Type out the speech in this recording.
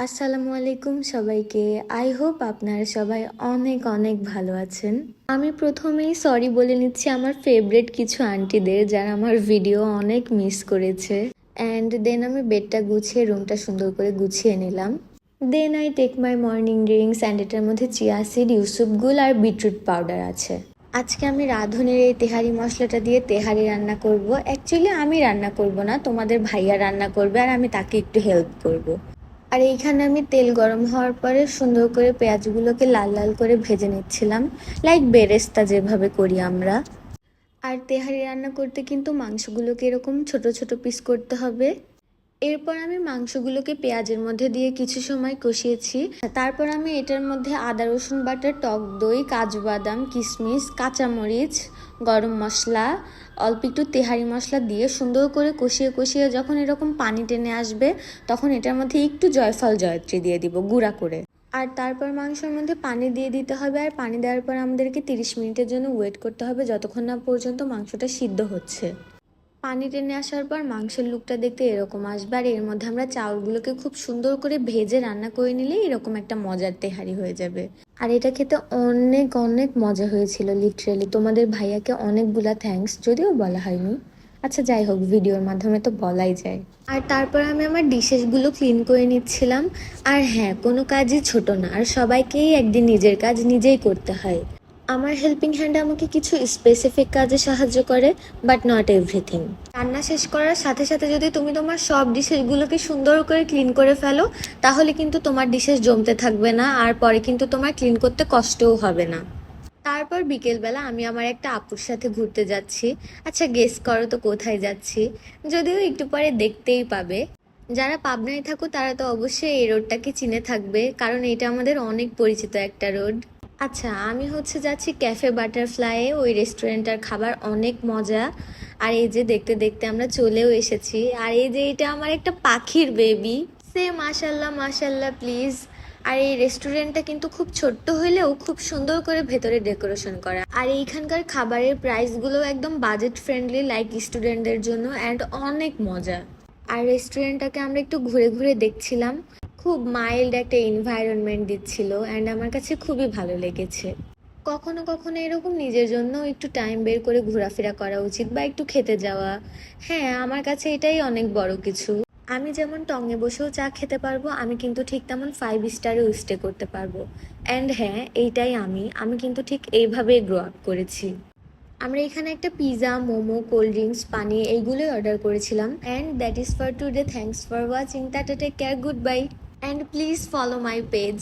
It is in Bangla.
আসসালামু আলাইকুম সবাইকে। আই হোপ আপনারা সবাই অনেক অনেক ভালো আছেন। আমি প্রথমেই সরি বলে নিচ্ছি আমার ফেভারিট কিছু আন্টিদের যারা আমার ভিডিও অনেক মিস করেছে। অ্যান্ড দেন আমি বেডটা গুছিয়ে রুমটা সুন্দর করে গুছিয়ে নিলাম। Then I take my morning drinks and এটার মধ্যে চিয়া সিড, ইউসুফ গুল আর বিটরুট পাউডার আছে। আজকে আমি রাঁধুনির এই তেহারি মশলাটা দিয়ে তেহারি রান্না করব। অ্যাকচুয়ালি আমি রান্না করব না, তোমাদের ভাইয়া রান্না করবে আর আমি তাকে একটু হেল্প করব। আর এইখানে আমি তেল গরম হওয়ার পরে সুন্দর করে পেঁয়াজগুলোকে লাল লাল করে ভেজে নিচ্ছিলাম, লাইক বেরেস্তা যেভাবে করি আমরা। আর তেহারি রান্না করতে কিন্তু মাংসগুলোকে এরকম ছোট ছোট পিস করতে হবে। এরপর আমি মাংসগুলোকে পেঁয়াজের মধ্যে দিয়ে কিছু সময় কষিয়েছি। তারপর আমি এটার মধ্যে আদা রসুন বাটা, টক দই, কাজু বাদাম, কিশমিশ, কাঁচামরিচ, গরম মশলা, অল্প একটু তেহারি মশলা দিয়ে সুন্দর করে কষিয়ে কষিয়ে যখন এরকম পানি টেনে আসবে তখন এটার মধ্যে একটু জয়ফল জয়ত্রী দিয়ে দিব গুঁড়া করে। আর তারপর মাংসের মধ্যে পানি দিয়ে দিতে হবে। আর পানি দেওয়ার পর আমাদেরকে 30 মিনিটের জন্য ওয়েট করতে হবে যতক্ষণ না পর্যন্ত মাংসটা সিদ্ধ হচ্ছে। পানি টেনে আসার পর মাংসের লুকটা দেখতে এরকম আসবে। আর এর মধ্যে আমরা চাউলগুলোকে খুব সুন্দর করে ভেজে রান্না করে নিলে এরকম একটা মজার তেহারি হয়ে যাবে। আর এটা খেতে অনেক অনেক মজা হয়েছিল, লিটারেলি তোমাদের ভাইয়াকে অনেকগুলা থ্যাঙ্কস, যদিও বলা হয়নি। আচ্ছা যাই হোক, ভিডিওর মাধ্যমে তো বলাই যায়। আর তারপর আমি আমার ডিশেসগুলো ক্লিন করে নিচ্ছিলাম। আর হ্যাঁ, কোনো কাজই ছোট না, আর সবাইকেই একদিন নিজের কাজ নিজেই করতে হয়। আমার হেল্পিং হ্যান্ড আমাকে কিছু স্পেসিফিক কাজে সাহায্য করে, বাট নট এভরিথিং। রান্না শেষ করার সাথে সাথে যদি তুমি তোমার সব ডিশেসগুলোকে সুন্দর করে ক্লিন করে ফেলো তাহলে কিন্তু তোমার ডিশেস জমতে থাকবে না, আর পরে কিন্তু তোমার ক্লিন করতে কষ্টও হবে না। তারপর বিকেলবেলা আমি আমার একটা আপুর সাথে ঘুরতে যাচ্ছি। আচ্ছা গেস করো তো কোথায় যাচ্ছি? যদিও একটু পরে দেখতেই পাবে। যারা পাবনায় থাকো তারা তো অবশ্যই এই রোডটাকে চিনে থাকবে, কারণ এটা আমাদের অনেক পরিচিত একটা রোড। আচ্ছা, আমি যাচ্ছি ক্যাফে বাটারফ্লাইয়ে। ওই রেস্টুরেন্টটার খাবার অনেক মজা। আর এই যে দেখতে দেখতে আমরা চলেও এসেছি। আর এই যে এটা আমার একটা পাখির বেবি, সে মাশাল্লাহ মাশাল্লাহ প্লিজ। আর এই রেস্টুরেন্টটা কিন্তু খুব ছোট্ট হইলেও খুব সুন্দর করে ভেতরে ডেকোরেশন করা। আর এইখানকার খাবারের প্রাইসগুলো একদম বাজেট ফ্রেন্ডলি, লাইক স্টুডেন্টদের জন্য, অ্যান্ড অনেক মজা। আর রেস্টুরেন্টটাকে আমরা একটু ঘুরে ঘুরে দেখছিলাম। খুব মাইল্ড একটা এনভায়রনমেন্ট দিচ্ছিল, অ্যান্ড আমার কাছে খুবই ভালো লেগেছে। কখনো কখনো এরকম নিজের জন্য একটু টাইম বের করে ঘোরাফেরা করা উচিত, বা একটু খেতে যাওয়া। হ্যাঁ, আমার কাছে এটাই অনেক বড় কিছু। আমি যেমন টঙে বসেও চা খেতে পারবো, আমি কিন্তু ঠিক তেমন 5 স্টারেও স্টে করতে পারবো। অ্যান্ড হ্যাঁ, এইটাই আমি কিন্তু ঠিক এইভাবেই গ্রো আপ করেছি। আমরা এখানে একটা পিৎজা, মোমো, কোল্ড ড্রিঙ্কস, পানি এইগুলোই অর্ডার করেছিলাম। And that is for today. Thanks for watching. Tata, take care, good bye, and please follow my page.